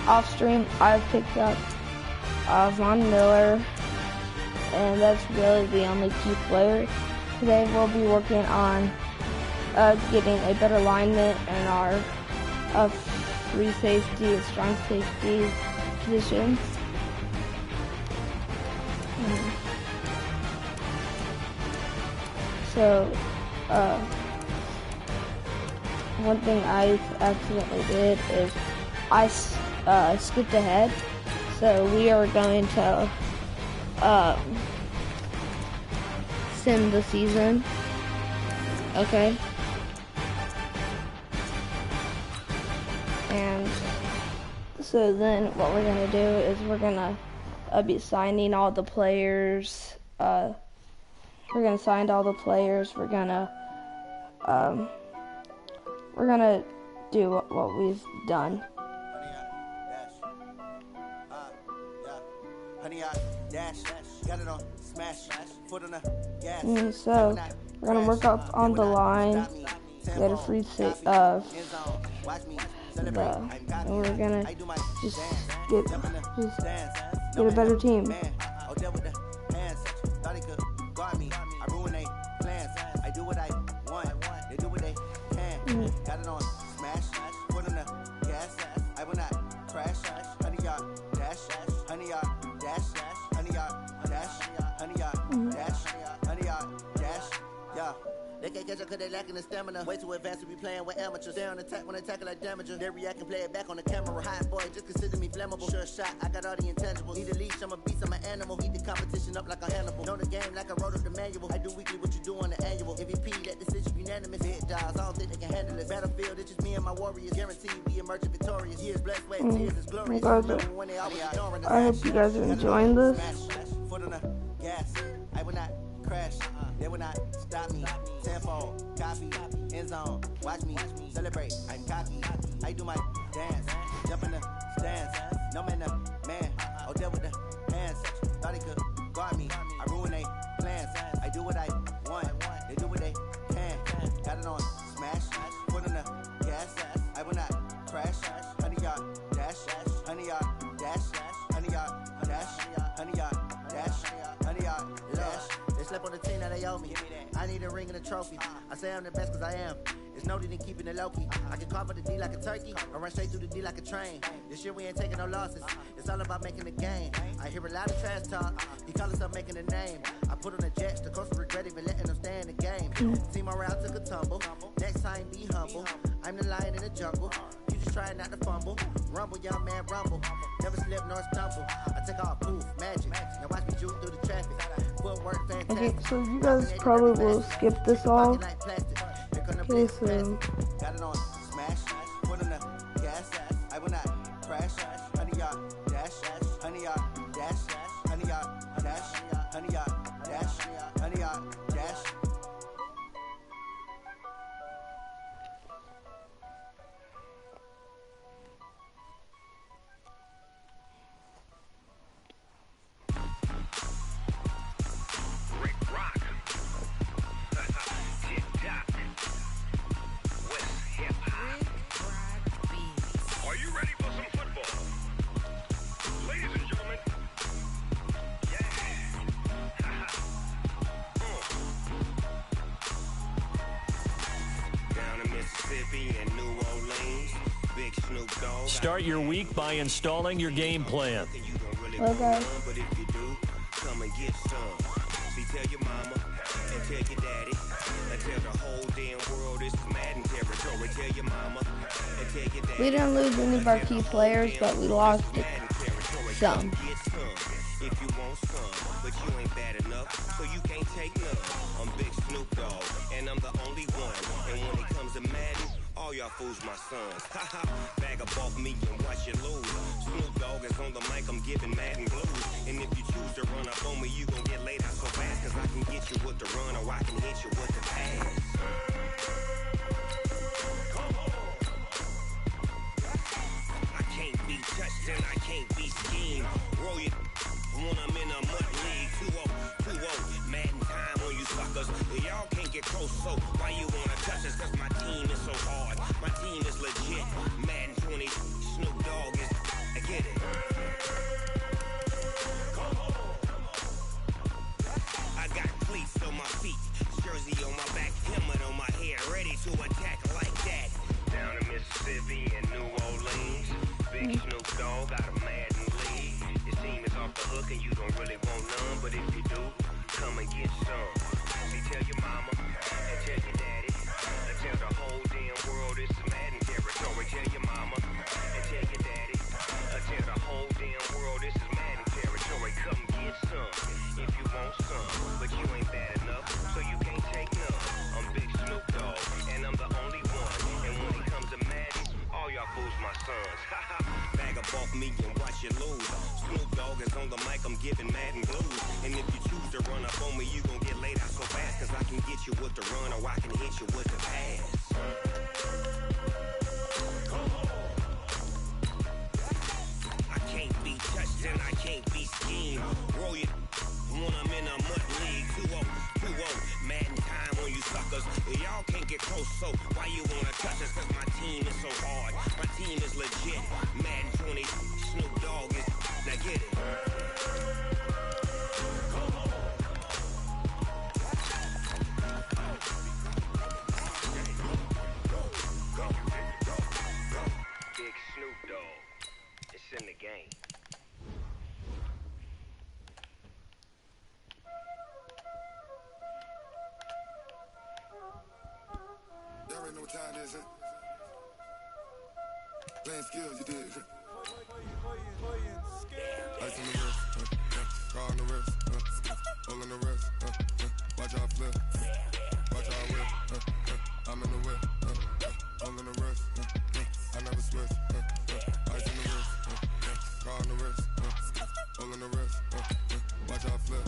Off stream, I've picked up Von Miller, and that's really the only key player. Today we'll be working on getting a better alignment in our free safety and strong safety positions. So, one thing I accidentally did is I skipped ahead. So we are going to sim the season. Okay. And so then what we're going to do is we're going to be signing all the players. We're going to sign all the players. We're going to do what we've done. And so we're going to work up on the line, get a free safety, and we're going to just get a better team. They can't catch up cause they lacking the stamina. Way too advanced to be playing with amateurs. They on attack when they tackle like damager. They react and play it back on the camera. Hot boy, just consider me flammable. Sure shot, I got all the intangibles. Need a leash, I'm a beast, I'm an animal. Eat the competition up like a Hannibal. Know the game like I wrote up the manual. I do weekly what you do on the annual. MVP, that decision unanimous. Hit dials, I don't think they can handle it. Battlefield, it's just me and my warriors. Guaranteed we emerge victorious. Years blessed, sweat, tears is glorious. I hope you guys are enjoying this. Foot on the gas, I will not crash. They will not stop me. Tenfold, copy, end zone. Watch me celebrate. I'm cocky. I do my dance. Jump in the stands. No man, man. Oh, there with the hands. Thought he could guard me. I ruin they plans. I do what I want. They do what they can. Got it on smash. Foot on the gas. I will not crash. 100-yard dash. 100-yard dash. 100-yard dash. 100-yard dash. 100-yard dash. They slept on the team that they owe me. I need a ring and a trophy. I say I'm the best cause I am. It's noted in keeping it low-key. I can carve up the D like a turkey, or run straight through the D like a train. This year we ain't taking no losses. It's all about making the game. I hear a lot of trash talk. He call himself making a name. I put on the jets, the coach regret even letting them stay in the game. Team morale took a tumble. Next time be humble. I'm the lion in the jungle. You just try not to fumble. Rumble, young man, rumble. Never slip nor stumble. I take off, poof, magic. Now watch me juke through the traffic. Footwork fantastic. Okay, so you guys probably will skip this all. Okay, so got it on smash, foot on the gas. I will not crash. 100-yard dash, 100-yard dash, 100-yard dash, 100-yard dash, 100-yard dash. Start your week by installing your game plan. okay. But if you do, come and get some. See, tell your mama and tell your daddy and tell the whole damn world this is Madden territory. Tell your mama and tell your daddy. We didn't lose any of our key players, but we lost some. If you want some, but you ain't bad enough, so you can't take none. I'm Big Snoop Dogg, and I'm the only one. And when it comes to Madden, all y'all fools my sons. Haha, bag up off me and watch you lose. Snoop Dogg is on the mic, I'm giving Madden blues. And if you choose to run up on me, you gon' get laid out so fast. Cause I can get you with the run, or I can hit you with the pass. I can't be touched and I can't be schemed. Roll it when I'm in a mud league. 2-0, Madden time on you suckers. Y'all can't get close, so why you wanna touch us? Cause my team is so hard, my team is legit. Madden 20, Snoop Dogg is off me and watch you lose. Snoop Dogg is on the mic, I'm giving Madden blues. And if you choose to run up on me, you gon' get laid out so fast. Cause I can get you with the run or I can hit you with the pass. I can't be touched and I can't be schemed. Roll you when I'm in a mud league. 2-0, Madden time on you suckers. Y'all can't get close, so why you wanna touch us? Cause my team is so hard, my team is legit. Madden 20, Snoop Dogg is, now get it. Big Snoop Dogg, it's in the game. Y'all already know what time it is, huh? Playing skills, you did. Ice on the wrist, car on the wrist, hole in the wrist, watch out flip, watch out whip, I'm in the whip, hole in the wrist, I never switch, ice on the wrist, car on the wrist, hole in the wrist, watch out flip,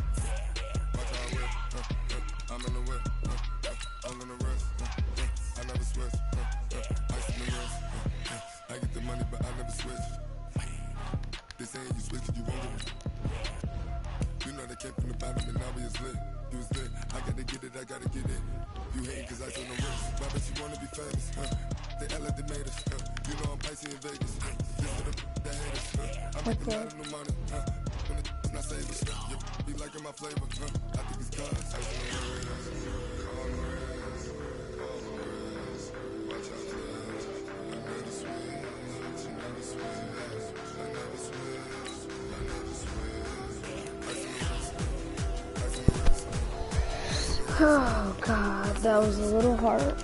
watch out whip, I'm in the whip, hole in the wrist, I never switch, ice on the wrist, I get the money but I never switch. They saying you switch it, you won't get it. You know they came from the bottom and now we is lit. You was lit, I gotta get it, I gotta get it. You hating cause I on the wrist, but I bet you wanna be famous, They act like they made us, You know I'm icy in Vegas, This for the haters, I make a lot of new money, When it's not savers, You be liking my flavor, I think it's cause ice on the wrist, on the wrist, on the wrist. Watch out for this, I never switch, I never switch, I never switch, I never switch. Ice on the wrist, ice on the wrist. Oh God, that was a little hard.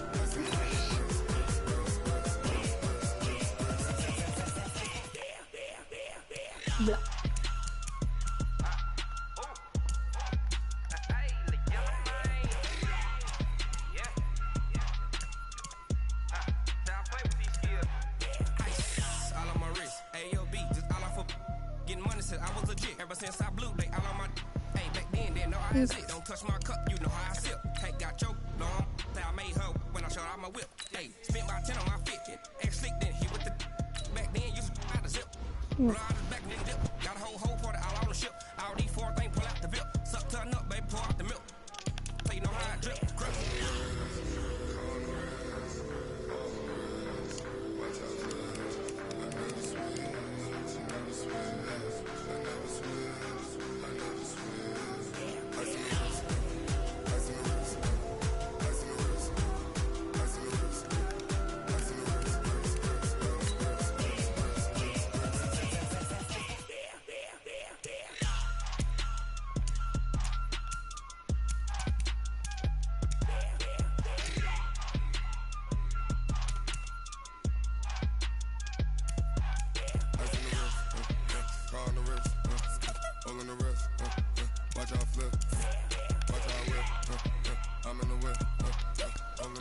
Blah. Since I blew, they all on my hey back then didn't know I had it. Don't touch my cup, you know how I sip. Hey, got your long, say I made her when I showed out my whip. Hey, spent about 10 on my fit. Ex slick then he with the back then you out the zip. Blow out his back then dip. Got a whole party all on the ship. All these 4 things pull out the vip. Suck turn up, baby, pour out the milk. So you know how I drip. Grip.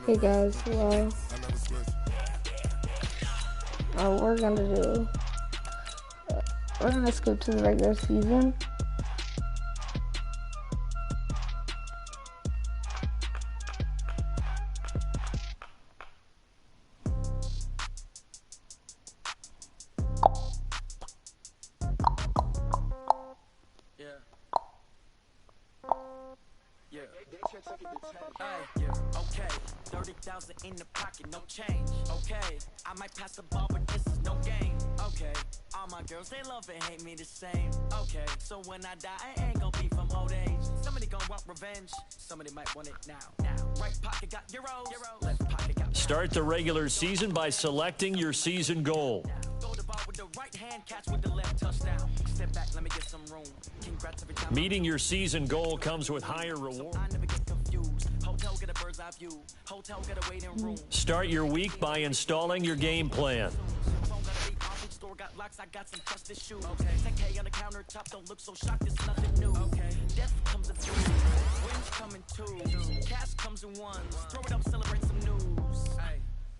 Hey guys, well, we're gonna skip to the regular season. Okay, 30,000 in the pocket, no change. Okay, I might pass the ball, but this is no game. Okay, all my girls, they love and hate me the same. Okay, so when I die, I ain't gonna be from old age. Somebody gonna want revenge, somebody might want it now. Right pocket got euros, left pocket got Start the regular season by selecting your season goal. Go to ball with the right hand, catch with the left touchdown. Step back, let me get some room. Congrats every time. Meeting your season goal comes with higher rewards. I never get confused. Hotel get a bird's eye view. Hotel get a waiting room. Start your week by installing your game plan. Store got locks, I got some trusted shoes. Okay. 10K on the countertop, don't look so shocked, it's nothing new. Okay. Death comes in threes, wins come in twos, cash comes in ones. Throw it up, celebrate some news. Hey.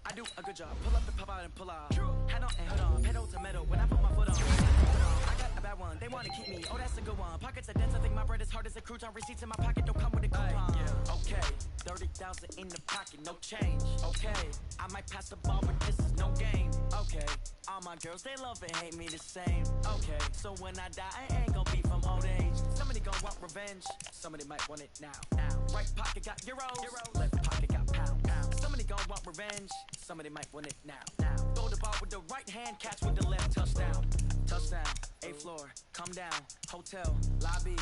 I do a good job. Pull up the pop out and pull out. Head on and head on, pedal to metal. When I put my foot on, I got a bad one. They want to keep me. Oh, that's a good one. Pockets are dense. I think my bread is hard as a crouton. Receipts in my pocket don't come with a coupon. Okay, 30,000 in the pocket, no change. Okay, I might pass the ball, but this is no game. Okay, all my girls they love and hate me the same. Okay, so when I die, I ain't gonna be from old age. Somebody gonna want revenge. Somebody might want it now. Right pocket got euros. Left pocket got pound. Somebody gonna want revenge. Somebody might want it now. Throw the ball with the right hand, catch with the left. Touchdown. Touchdown. 8th floor. Come down. Hotel. Lobby.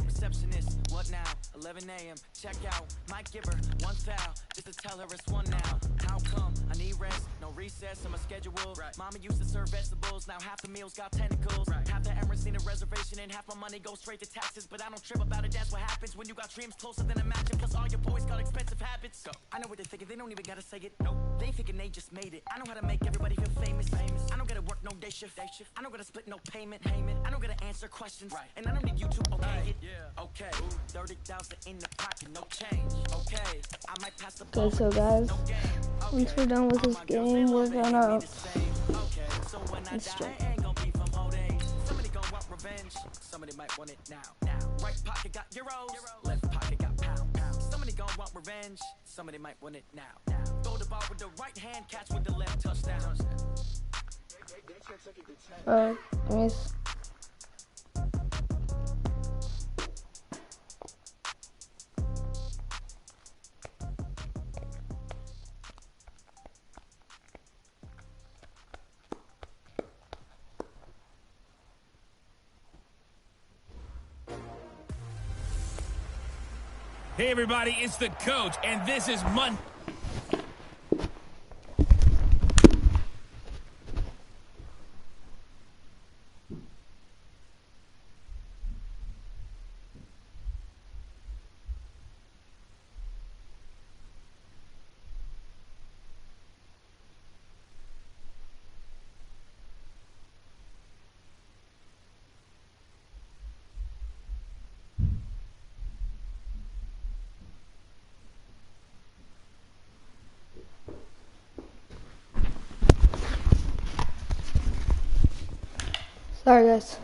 Receptionist, what now? 11 a.m. Check out. Might give her one foul just to tell her it's one now. How come? I need rest, no recess in my schedule. Mama used to serve vegetables, now half the meals got tentacles. Half the Emirates need a reservation and half my money goes straight to taxes. But I don't trip about it, that's what happens when you got dreams closer than imagine. Plus all your boys got expensive habits. Go. I know what they're thinking, they don't even gotta say it. Nope. They thinking they just made it. I know how to make everybody feel famous. I don't gotta work no day shift. I don't gotta split no payment. I don't gotta answer questions. And I don't need you to okay it. Okay, 30,000 in the pocket, no change. Okay, I might pass the ball. Okay, so guys, once we're done with this game, we're gonna install. Somebody gonna want revenge. Somebody might want it now. Right pocket got euros. Left pocket got pound. Somebody gonna want revenge. Somebody might want it now. Throw the ball with the right hand, catch with the left. Touchdown. Miss. Hey everybody, it's the coach, and this is Monday. Sorry, guys.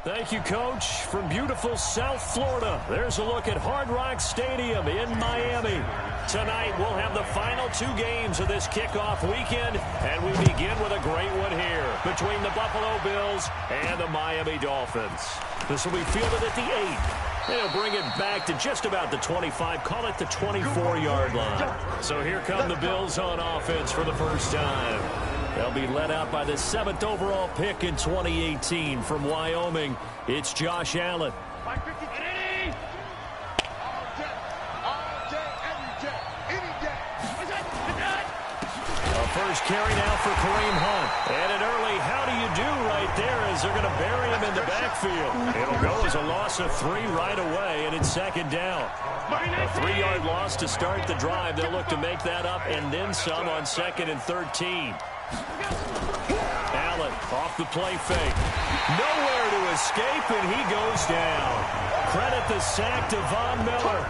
Thank you, Coach. From beautiful South Florida, there's a look at Hard Rock Stadium in Miami. Tonight, we'll have the final 2 games of this kickoff weekend, and we begin with a great one here between the Buffalo Bills and the Miami Dolphins. This will be fielded at the 8. They'll bring it back to just about the 25, call it the 24-yard line. So here come the Bills on offense for the first time. They'll be led out by the 7th overall pick in 2018 from Wyoming. It's Josh Allen. A first carry now for Kareem Hunt. And an early how do you do right there as they're going to bury him in the backfield. It'll go as a loss of 3 right away, and it's 2nd down. A 3-yard loss to start the drive. They'll look to make that up and then some on 2nd and 13. Allen off the play fake. Nowhere to escape, and he goes down. Credit the sack to Von Miller.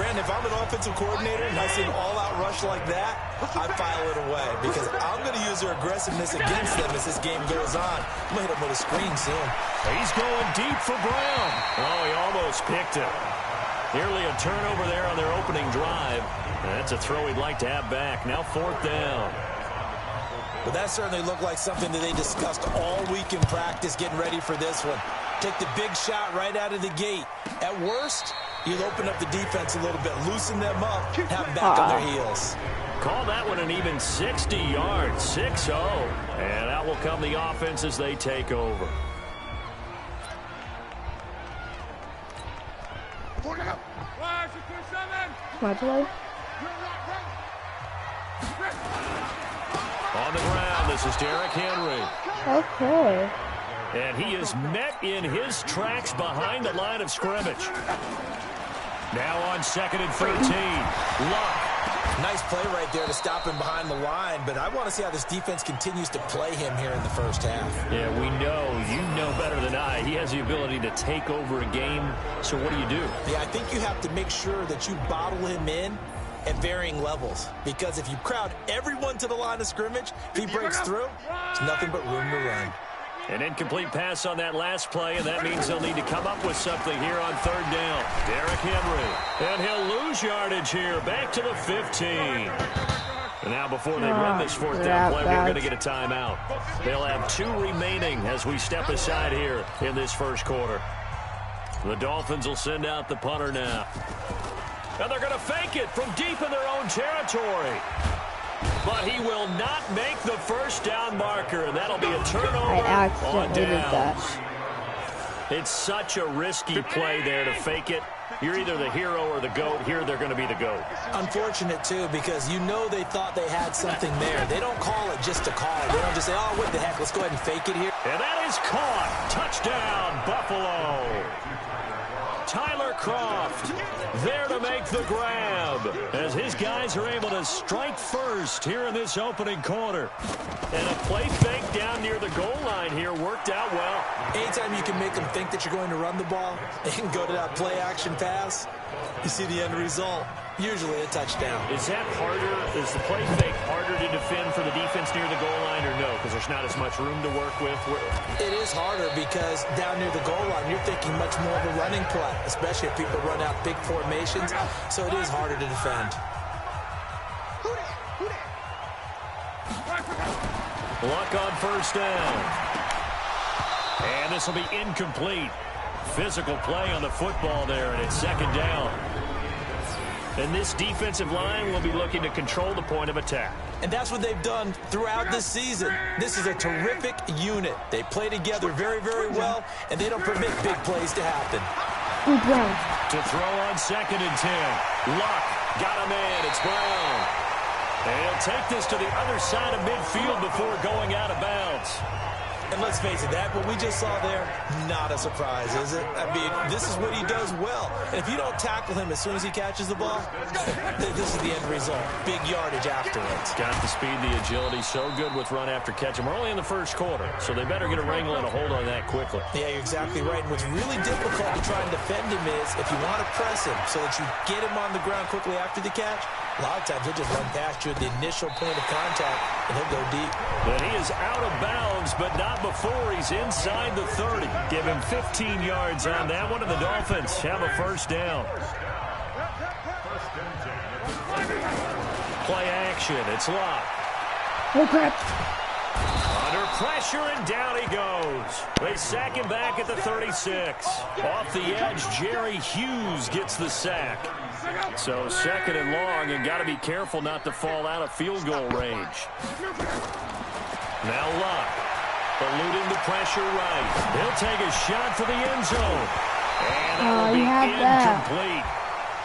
Brandon, if I'm an offensive coordinator and I see an all-out rush like that, I file it away because I'm going to use their aggressiveness against them as this game goes on. I'm going to hit them with a screen soon. He's going deep for Brown. Oh, he almost picked it. Nearly a turnover there on their opening drive. That's a throw he'd like to have back. Now 4th down. But that certainly looked like something that they discussed all week in practice getting ready for this one. Take the big shot right out of the gate. At worst, you'll open up the defense a little bit, loosen them up, have them back on their heels. Call that one an even 60 yards, 6-0. And out will come the offense as they take over. My play. On the ground, this is Derrick Henry. Okay. And he is met in his tracks behind the line of scrimmage. Now on 2nd and 13. Luck. Nice play right there to stop him behind the line, but I want to see how this defense continues to play him here in the first half. Yeah, we know. You know better than I. He has the ability to take over a game, so what do you do? Yeah, I think you have to make sure that you bottle him in at varying levels. Because if you crowd everyone to the line of scrimmage, if he breaks through, there's nothing but room to run. An incomplete pass on that last play, and that means they'll need to come up with something here on third down. Derrick Henry, and he'll lose yardage here, back to the 15. And now before they run this fourth down play, we're going to get a timeout. They'll have 2 remaining as we step aside here in this first quarter. The Dolphins will send out the punter now. And they're going to fake it from deep in their own territory. But he will not make the first down marker, and that'll be a turnover on downs. It's such a risky play there to fake it. You're either the hero or the GOAT. Here they're going to be the GOAT. Unfortunate, too, because you know they thought they had something there. They don't call it just to call it. They don't just say, oh, what the heck, let's go ahead and fake it here. And that is caught. Touchdown, Buffalo. Tyler Kroft there to make the grab as his guys are able to strike first here in this opening quarter. And a play fake down near the goal line here worked out well. Anytime you can make them think that you're going to run the ball and go to that play-action pass, you see the end result. Usually a touchdown. Is that harder? Is the play fake harder to defend for the defense near the goal line or no? Because there's not as much room to work with. It is harder because down near the goal line, you're thinking much more of a running play, especially if people run out big formations. So it is harder to defend. Luck on first down. And this will be incomplete. Physical play on the football there, and it's second down. And this defensive line will be looking to control the point of attack. And that's what they've done throughout this season. This is a terrific unit. They play together very, very well, and they don't permit big plays to happen. To throw on 2nd and 10. Luck got him in. It's Brown. And he'll take this to the other side of midfield before going out of bounds. And let's face it, that what we just saw there, not a surprise, is it? I mean, this is what he does well. And if you don't tackle him as soon as he catches the ball, this is the end result. Big yardage afterwards. Got the speed, the agility, so good with run after catch. And we're only in the first quarter, so they better get a wrangle and a hold on that quickly. Yeah, you're exactly right. And what's really difficult to try and defend him is if you want to press him so that you get him on the ground quickly after the catch, a lot of times he'll just run past you at the initial point of contact, and he'll go deep. But he is out of bounds, but not before he's inside the 30. Give him 15 yards on that one, and the Dolphins have a first down. Play action. It's Locke. Oh, crap. Under pressure, and down he goes. They sack him back at the 36. Off the edge, Jerry Hughes gets the sack. So 2nd and long, and got to be careful not to fall out of field goal range. Now Locke, eluding the pressure right. He'll take a shot for the end zone. And that will be incomplete.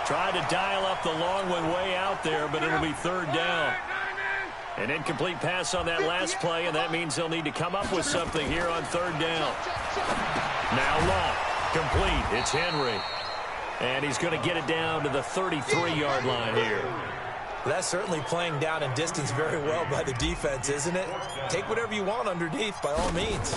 Tried to dial up the long one way out there, but it'll be third down. An incomplete pass on that last play, and that means they'll need to come up with something here on third down. Now Locke, complete. It's Henry. And he's going to get it down to the 33-yard line here. Well, that's certainly playing down in distance very well by the defense, isn't it? Take whatever you want underneath, by all means.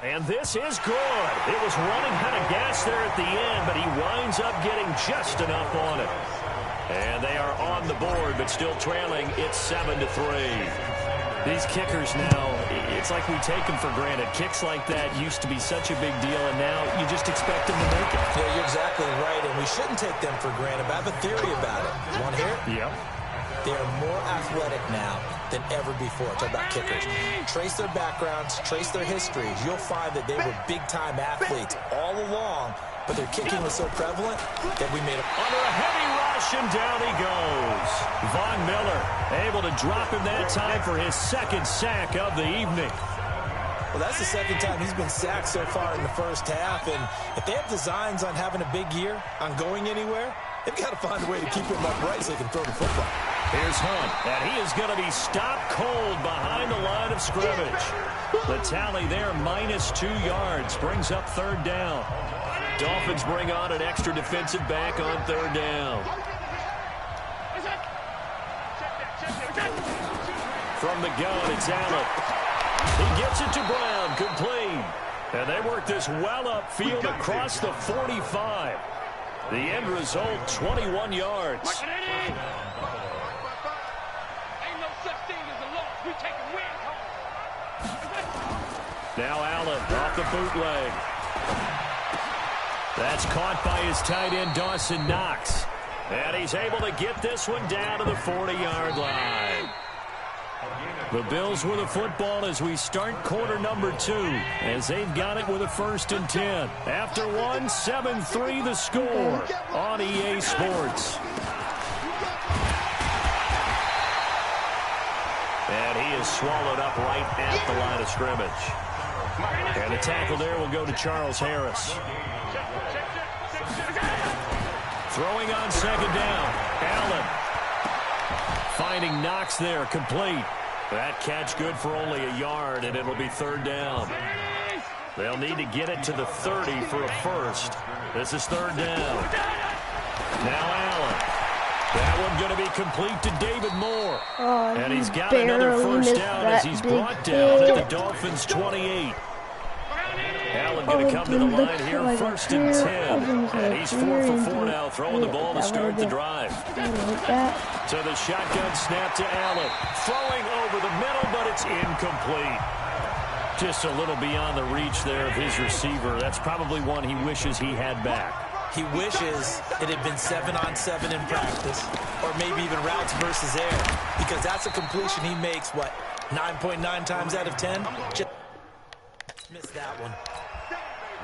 And this is good. It was running out of gas there at the end, but he winds up getting just enough on it. And they are on the board, but still trailing. It's 7-3. These kickers now, it's like we take them for granted. Kicks like that used to be such a big deal, and now you just expect them to make it. Yeah, you're exactly right, and we shouldn't take them for granted, but I have a theory about it. You want to hear it? Yep. They are more athletic now than ever before. Talk about kickers. Trace their backgrounds, trace their histories. You'll find that they were big-time athletes all along, but their kicking was so prevalent that we made them under a heavy rush, and down he goes. Von Miller able to drop him that time for his 2nd sack of the evening. Well, that's the 2nd time he's been sacked so far in the first half, and if they have designs on having a big year, on going anywhere, they've got to find a way to keep him upright so they can throw the football. Here's Hunt, and he is going to be stopped cold behind the line of scrimmage. The tally there, -2 yards, brings up third down. Dolphins bring on an extra defensive back on third down. From the gun, it's Allen. He gets it to Brown, complete. And they work this well upfield across the 45. The end result, 21 yards. Ain't no such thing as a loss. We taking wins home. Now Allen off the bootleg. That's caught by his tight end, Dawson Knox. And he's able to get this one down to the 40-yard line. The Bills with the football as we start quarter number 2, as they've got it with a 1st and 10. After one, 7-3 the score on EA Sports. And he is swallowed up right at the line of scrimmage. And the tackle there will go to Charles Harris. Throwing on 2nd down. Allen finding Knox there, complete. That catch good for only a yard, and it'll be 3rd down. They'll need to get it to the 30 for a first. This is 3rd down. Now Allen. That one going to be complete to David Moore. And he's got another first down as he's brought down at the Dolphins' 28. Allen going to come to the line here, 1st and 10. And he's 4 for 4 now, throwing the ball to start the drive. So the shotgun snap to Allen. Throwing over the middle, but it's incomplete. Just a little beyond the reach there of his receiver. That's probably one he wishes he had back. He wishes it had been 7-on-7 in practice, or maybe even routes versus air, because that's a completion he makes, what, 9.9 times out of 10? Just missed that one.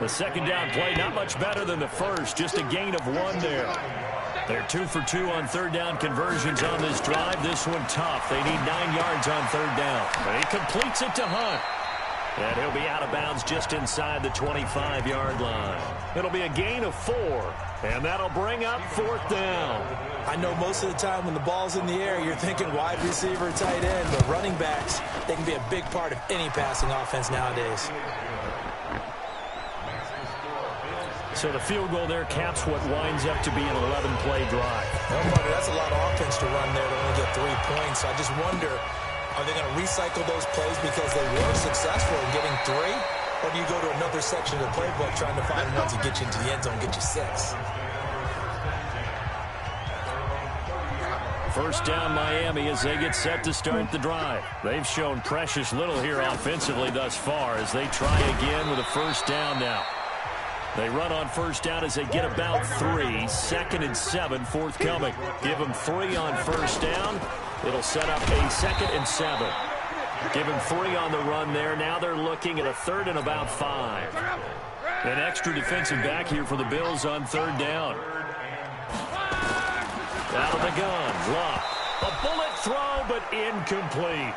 The 2nd down play, not much better than the first, just a gain of 1 there. They're 2 for 2 on 3rd down conversions on this drive. This one tough. They need 9 yards on 3rd down. But he completes it to Hunt. And he'll be out of bounds just inside the 25-yard line. It'll be a gain of 4, and that'll bring up 4th down. I know most of the time when the ball's in the air, you're thinking wide receiver, tight end, but running backs, they can be a big part of any passing offense nowadays. So the field goal there caps what winds up to be an 11-play drive. No wonder, that's a lot of offense to run there to only get 3 points. I just wonder, are they going to recycle those plays because they were successful in getting 3? Or do you go to another section of the playbook trying to find ones that get you into the end zone, get you 6? First down Miami as they get set to start the drive. They've shown precious little here offensively thus far as they try again with a 1st down now. They run on 1st down as they get about 3. 2nd and 7 forthcoming. Give them 3 on 1st down. It'll set up a 2nd and 7. Give him 3 on the run there. Now they're looking at a 3rd and about 5. An extra defensive back here for the Bills on 3rd down. Out of the gun. Luck. A bullet throw, but incomplete.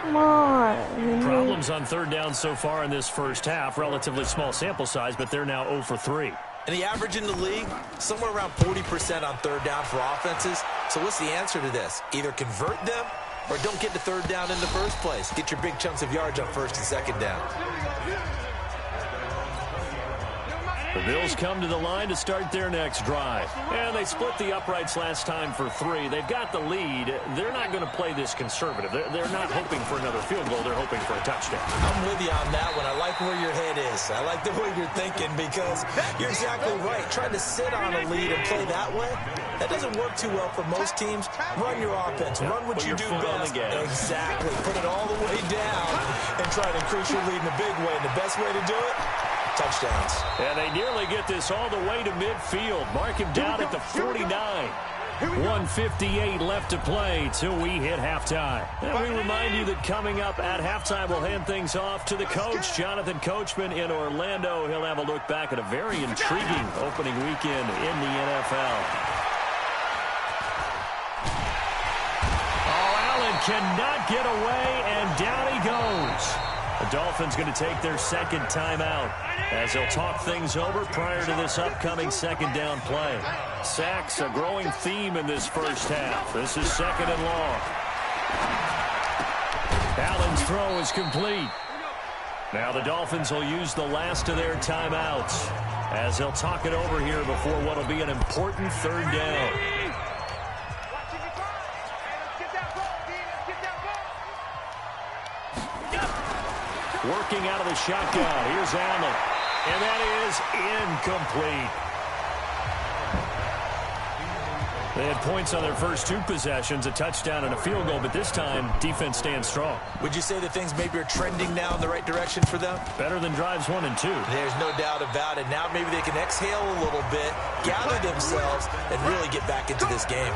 Come on. Problems on 3rd down so far in this first half. Relatively small sample size, but they're now 0 for 3. And the average in the league, somewhere around 40% on 3rd down for offenses. So what's the answer to this? Either convert them or don't get to 3rd down in the first place. Get your big chunks of yards on 1st and 2nd down. The Bills come to the line to start their next drive. And they split the uprights last time for 3. They've got the lead. They're not going to play this conservative. They're not hoping for another field goal. They're hoping for a touchdown. I'm with you on that one. I like where your head is. I like the way you're thinking because you're exactly right. Trying to sit on a lead and play that way, that doesn't work too well for most teams. Run your offense. Run what you do best. Exactly. Put it all the way down and try to increase your lead in a big way. And the best way to do it, touchdowns. And they nearly get this all the way to midfield. Mark him down at the 49. 1:58 left to play till we hit halftime. And we remind you that coming up at halftime, we'll hand things off to the coach, Jonathan Coachman in Orlando. He'll have a look back at a very intriguing opening weekend in the NFL. Oh, Allen cannot get away, and down he goes. The Dolphins going to take their 2nd timeout as they'll talk things over prior to this upcoming 2nd down play. Sacks, a growing theme in this first half. This is 2nd and long. Allen's throw is complete. Now the Dolphins will use the last of their timeouts as they'll talk it over here before what will be an important 3rd down. Working out of the shotgun. Here's Allen. And that is incomplete. They had points on their first 2 possessions, a touchdown and a field goal, but this time, defense stands strong. Would you say that things maybe are trending now in the right direction for them? Better than drives 1 and 2. There's no doubt about it. Now maybe they can exhale a little bit, gather themselves, and really get back into this game.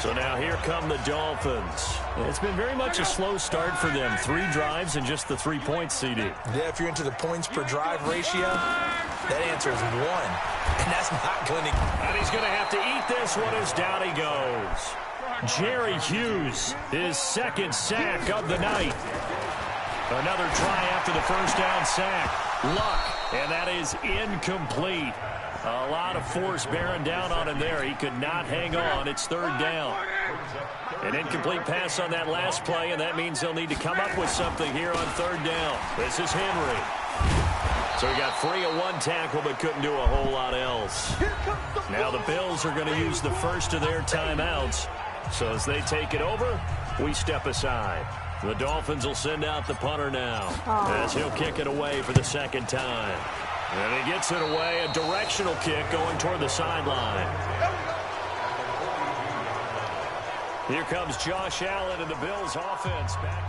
So now here come the Dolphins. It's been very much a slow start for them. 3 drives and just the 3 points, CD. Yeah, if you're into the points per drive ratio, that answer is 1. And that's not going to... And he's going to have to eat this one as down he goes. Jerry Hughes, his 2nd sack of the night. Another try after the first down sack. Luck, and that is incomplete. A lot of force bearing down on him there. He could not hang on. It's 3rd down. An incomplete pass on that last play, and that means they'll need to come up with something here on 3rd down. This is Henry. So he got free of 1 tackle, but couldn't do a whole lot else. Now the Bills are going to use the first of their timeouts. So as they take it over, we step aside. The Dolphins will send out the punter now, as he'll kick it away for the 2nd time. And he gets it away, a directional kick going toward the sideline. Here comes Josh Allen and the Bills offense back.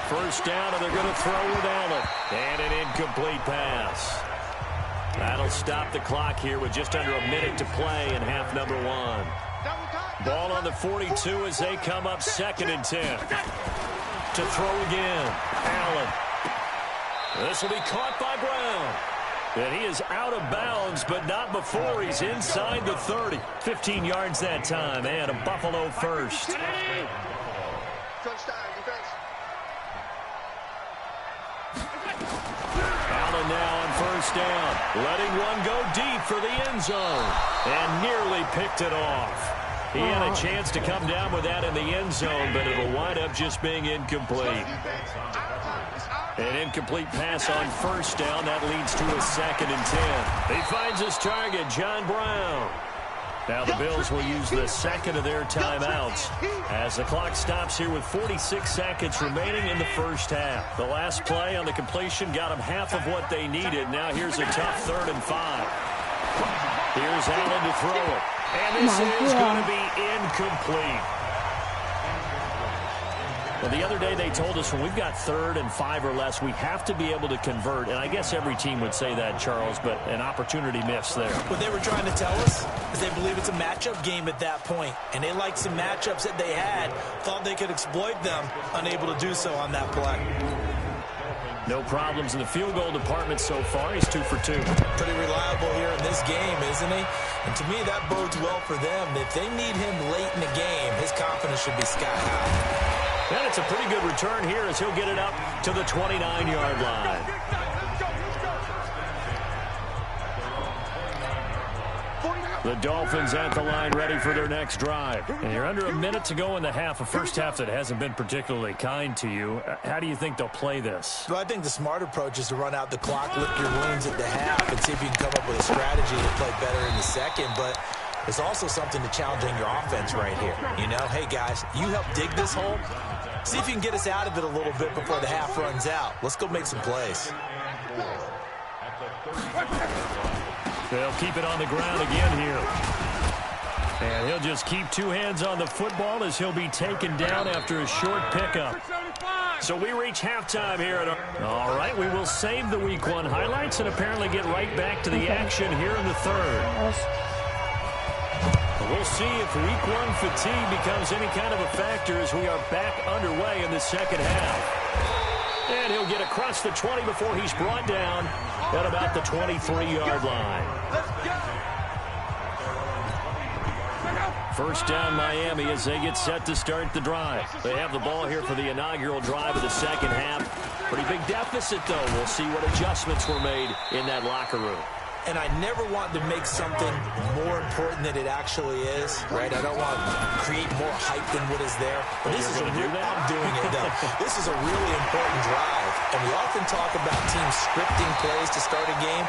First down, and they're going to throw with Allen. And an incomplete pass. That'll stop the clock here with just under a minute to play in half number 1. Ball on the 42 as they come up 2nd and 10. To throw again. Allen. This will be caught by Brown. And he is out of bounds, but not before he's inside the 30. 15 yards that time, and a Buffalo first. Allen now on first down. Letting one go deep for the end zone. And nearly picked it off. He had a chance to come down with that in the end zone, but it'll wind up just being incomplete. An incomplete pass on first down. That leads to a 2nd and 10. He finds his target, John Brown. Now the Bills will use the 2nd of their timeouts as the clock stops here with 46 seconds remaining in the first half. The last play on the completion got them half of what they needed. Now here's a tough 3rd and 5. Here's Allen to throw it. And this is going to be incomplete. Well, the other day they told us when we've got 3rd and 5 or less, we have to be able to convert. And I guess every team would say that, Charles, but an opportunity missed there. What they were trying to tell us is they believe it's a matchup game at that point. And they liked some matchups that they had, thought they could exploit them, unable to do so on that play. No problems in the field goal department so far. He's 2 for 2. Pretty reliable here in this game, isn't he? And to me, that bodes well for them. If they need him late in the game, his confidence should be sky high. And it's a pretty good return here as he'll get it up to the 29-yard line. The Dolphins at the line ready for their next drive. And you're under a minute to go in the half, a first half that hasn't been particularly kind to you. How do you think they'll play this? Well, I think the smart approach is to run out the clock, lick your wounds at the half, and see if you can come up with a strategy to play better in the second. But there's also something to challenging your offense right here. You know, hey, guys, you help dig this hole. See if you can get us out of it a little bit before the half runs out. Let's go make some plays. They'll keep it on the ground again here. And he'll just keep 2 hands on the football as he'll be taken down after a short pickup. So we reach halftime here. All right, we will save the Week 1 highlights and apparently get right back to the action here in the 3rd. We'll see if Week 1 fatigue becomes any kind of a factor as we are back underway in the second half. And he'll get across the 20 before he's brought down at about the 23-yard line. First down Miami as they get set to start the drive. They have the ball here for the inaugural drive of the second half. Pretty big deficit, though. We'll see what adjustments were made in that locker room. And I never want to make something more important than it actually is, right? I don't want to create more hype than what is there. But this is I'm doing it, though. This is a really important drive. And we often talk about teams scripting plays to start a game.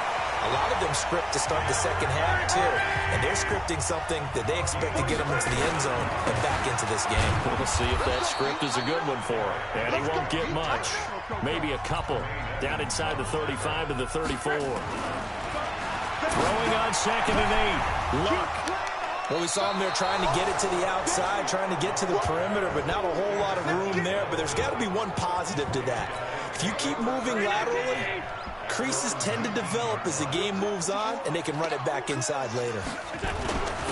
A lot of them script to start the second half, too. And they're scripting something that they expect to get them into the end zone and back into this game. We'll see if that script is a good one for him. And he won't get much. Maybe a couple. Down inside the 35 to the 34. Throwing on 2nd and 8. Luck. Well, we saw him there trying to get it to the outside, trying to get to the perimeter, but not a whole lot of room there. But there's got to be one positive to that. If you keep moving laterally, creases tend to develop as the game moves on, and they can run it back inside later.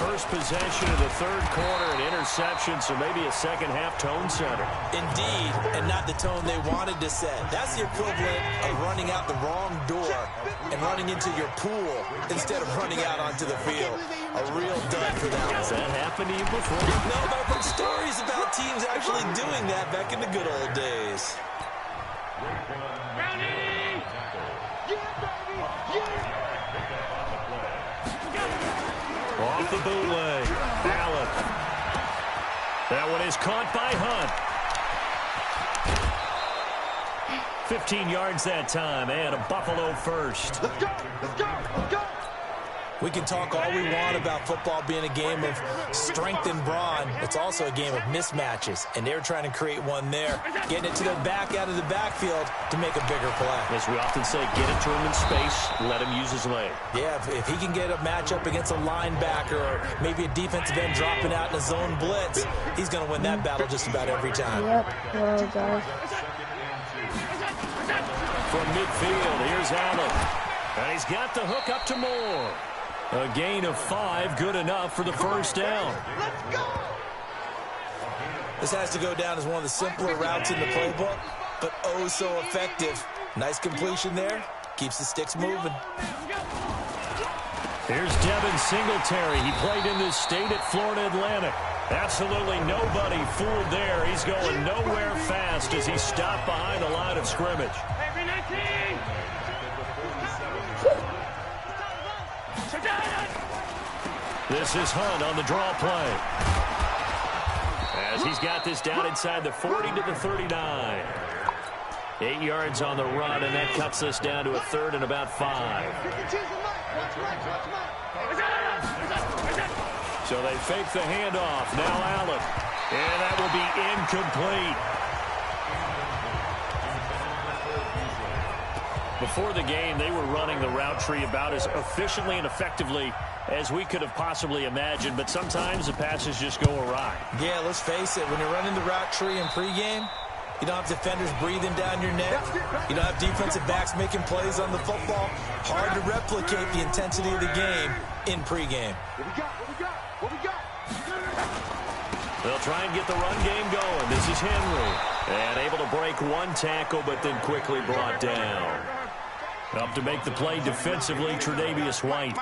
First possession of the third quarter, an interception, so maybe a second-half tone setter. Indeed, and not the tone they wanted to set. That's the equivalent of running out the wrong door and running into your pool instead of running out onto the field. A real dud for that one. Has that happened to you before? No, but I've heard stories about teams actually doing that back in the good old days. Off the bootleg. Allen. That one is caught by Hunt. 15 yards that time, and a Buffalo first. Let's go! Let's go! Let's go! We can talk all we want about football being a game of strength and brawn. It's also a game of mismatches, and they're trying to create one there, getting it to their back out of the backfield to make a bigger play. As we often say, get it to him in space, let him use his leg. Yeah, if he can get a matchup against a linebacker or maybe a defensive end dropping out in a zone blitz, he's going to win that battle just about every time. Yep, well, guys. From midfield, here's Allen. And he's got the hook up to Moore. A gain of 5, good enough for the first down. Let's go! This has to go down as one of the simpler routes in the playbook, but oh so effective. Nice completion there. Keeps the sticks moving. Here's Devin Singletary. He played in this state at Florida Atlantic. Absolutely nobody fooled there. He's going nowhere fast as he stopped behind the line of scrimmage. This is Hunt on the draw play. As he's got this down inside the 40 to the 39. 8 yards on the run, and that cuts us down to a third and about 5. So they fake the handoff. Now Allen. And that will be incomplete. Before the game, they were running the route tree about as efficiently and effectively as we could have possibly imagined, but sometimes the passes just go awry. Yeah, let's face it. When you're running the route tree in pregame, you don't have defenders breathing down your neck. You don't have defensive backs making plays on the football. Hard to replicate the intensity of the game in pregame. What we got? They'll try and get the run game going. This is Henry. And able to break one tackle, but then quickly brought down. Up to make the play defensively, Tre'Davious White.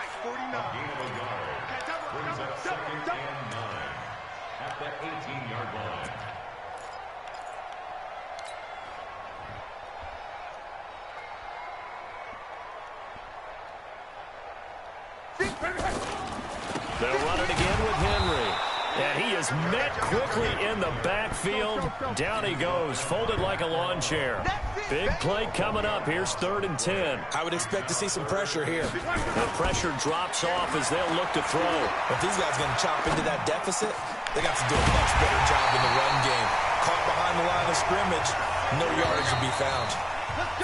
They'll run it again with Henry. And he is met quickly in the backfield. Down he goes, folded like a lawn chair. Big play coming up. Here's 3rd and 10. I would expect to see some pressure here. The pressure drops off as they'll look to throw. If these guys are going to chop into that deficit, they got to do a much better job in the run game. Caught behind the line of scrimmage, no yardage to be found.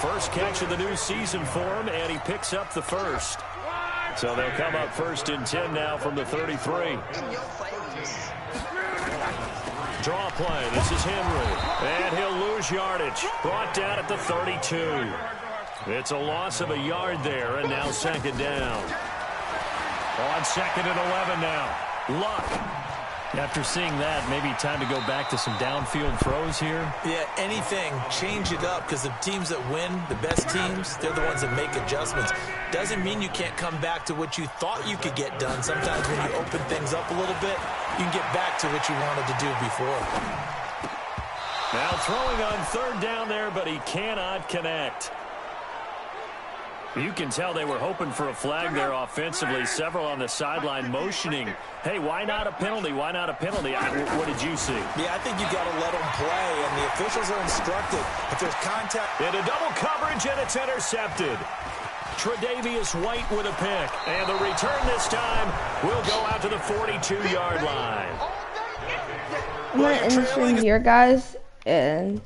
First catch of the new season for him, and he picks up the first. So they'll come up 1st and 10 now from the 33. Draw play. This is Henry. And he'll lose yardage. Brought down at the 32. It's a loss of a yard there, and now 2nd down. On 2nd and 11 now. Luck. After seeing that, maybe time to go back to some downfield throws here. Yeah, anything. Change it up, because the teams that win, the best teams, they're the ones that make adjustments. Doesn't mean you can't come back to what you thought you could get done. Sometimes when you open things up a little bit, you can get back to what you wanted to do before. Now throwing on 3rd down there, but he cannot connect. You can tell they were hoping for a flag there offensively. Several on the sideline motioning. Hey, why not a penalty? Why not a penalty? What did you see? Yeah, I think you got to let them play, and the officials are instructed. If there's contact. Into double coverage, and it's intercepted. Tre'Davious White with a pick. And the return this time will go out to the 42-yard line. I'm going to end the stream here, guys. And